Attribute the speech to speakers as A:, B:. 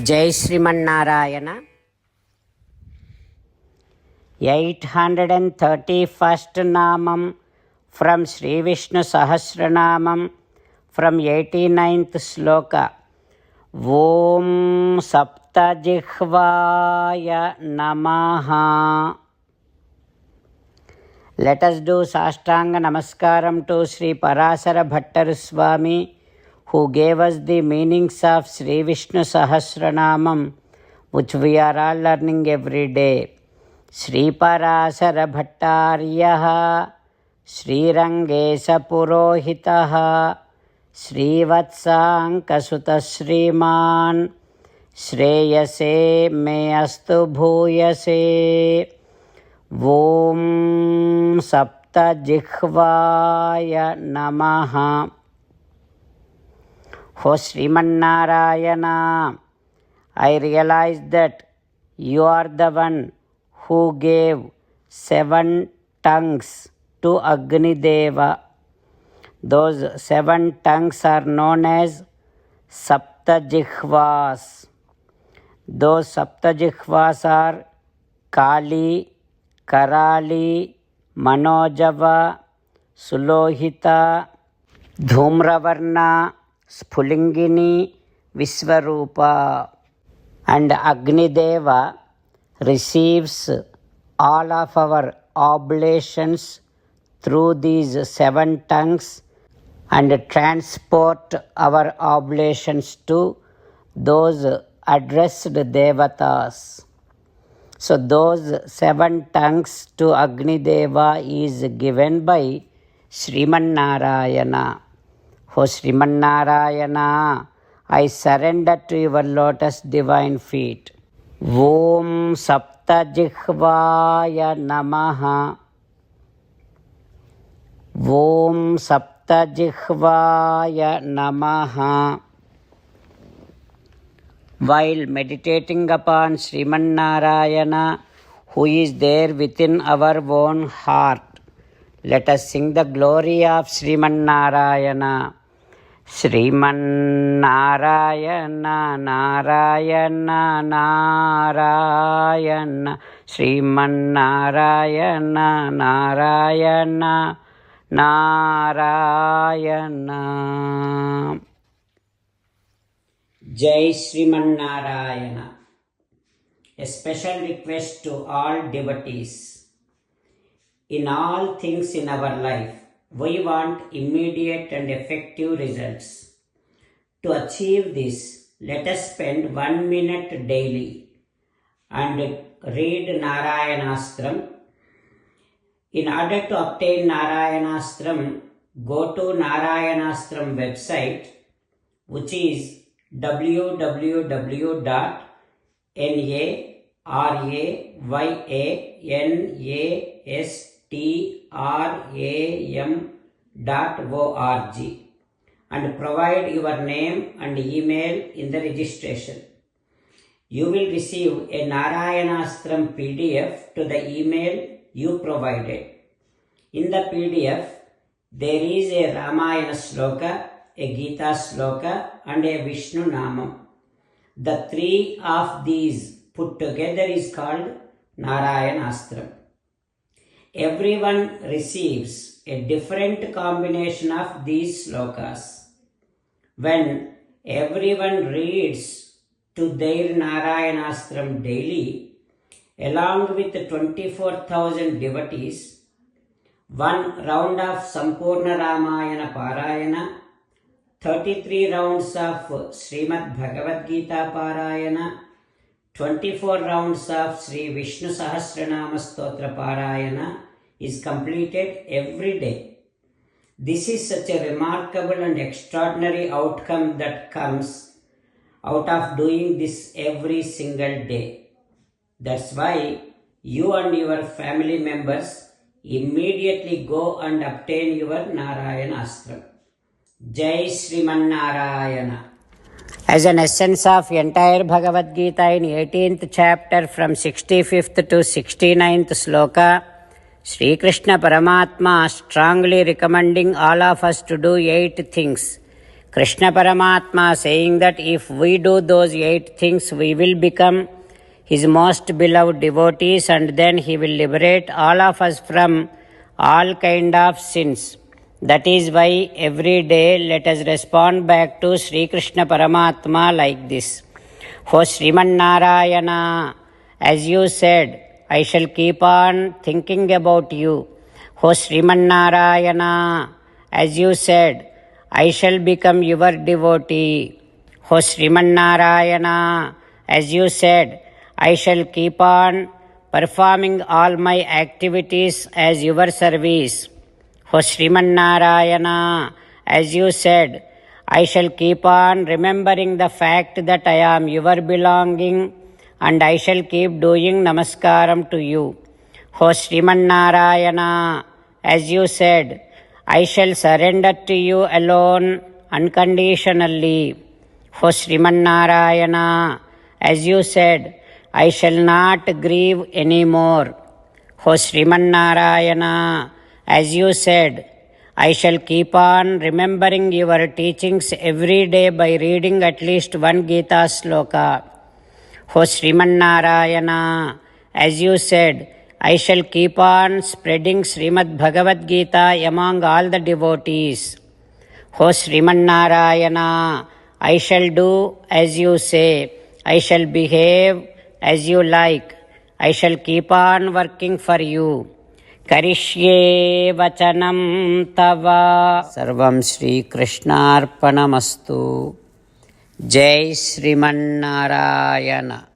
A: జై Srimannarayana. 831st namam from Shri Vishnu Sahasranamam from 89th shloka. ఓం సప్తజిహ్వాయ నమః. Let us do Sashtanga Namaskaram to Sri Parasara Bhattar Swami, who gave us the meanings of Sri Vishnu Sahasranamam, which we are all learning every day. Sri Parasara Bhattaryaha, Sri Rangesa Purohitaha, Sri Vatsankasuta Sriman, Shreyase me astu bhuyase. ఓం సప్తజిహ్వాయ నమః. ఓ Srimannarayana, I realize that you are the one who gave 7 tongues to Agnideva. Those 7 tongues are known as Saptajihvas. Those Saptajihvas are Kali, Karali, Manojava, Sulohita, Dhumravarna, Spulingini, Visvarupa. And Agnideva receives all of our oblations through these 7 tongues and transport our oblations to those addressed devatas. So those 7 tongues to Agnideva is given by Srimannarayana. O Srimannarayana, I surrender to your lotus divine feet. Om Saptajihvaya Namaha. Om Saptajihvaya Namaha. While meditating upon Srimannarayana, who is there within our own heart, let us sing the glory of Srimannarayana. Srimannarayana, Narayana, Narayana, Srimannarayana, Narayana, Narayana. Jai Srimannarayana. A special request to all devotees. In all things in our life, we want immediate and effective results. To achieve this, let us spend 1 minute daily and read Narayanastram. In order to obtain Narayanastram, go to Narayanastram website, which is www.narayanastram.org and provide your name and email in the registration. You will receive a Narayanastram PDF to the email you provided. In the PDF, there is a Ramayana Sloka, a Gita Sloka and a Vishnu Namam. The 3 of these put together is called Narayanastram. Everyone receives a different combination of these slokas. When everyone reads to their Narayanastram daily, along with 24,000 devotees, 1 round of Sampurna Ramayana Parayana, 33 rounds of Srimad Bhagavad Gita Parayana, 24 rounds of Sri Vishnu Sahasranama Stotra Parayana is completed every day. This is such a remarkable and extraordinary outcome that comes out of doing this every single day. That's why you and your family members immediately go and obtain your Narayanastram. Jai Srimannarayana. As an essence of entire Bhagavad Gita in 18th chapter from 65th to 69th sloka, Sri Krishna Paramatma strongly recommending all of us to do 8 things Krishna Paramatma saying that if we do those 8 things, we will become his most beloved devotees, and then he will liberate all of us from all kind of sins. That is why every day let us respond back to Sri Krishna Paramatma like this. O Sriman Narayana, as you said, I shall keep on thinking about you. O Sriman Narayana, as you said, I shall become your devotee. O Sriman Narayana, as you said, I shall keep on performing all my activities as your service. O Sriman Narayana, as you said, I shall keep on remembering the fact that I am your belonging, and I shall keep doing namaskaram to you. O Sriman Narayana, as you said, I shall surrender to you alone unconditionally. O Sriman Narayana, as you said, I shall not grieve anymore. O Sriman Narayana, as you said, I shall keep on remembering your teachings every day by reading at least one Gita sloka. O Sriman Narayana, as you said, I shall keep on spreading Srimad Bhagavad Gita among all the devotees. O Sriman Narayana, I shall do as you say. I shall behave as you like. I shall keep on working for you. Karishye vachanam tava. Sarvam Shri Krishnarpanamastu. Jai Sriman Narayana.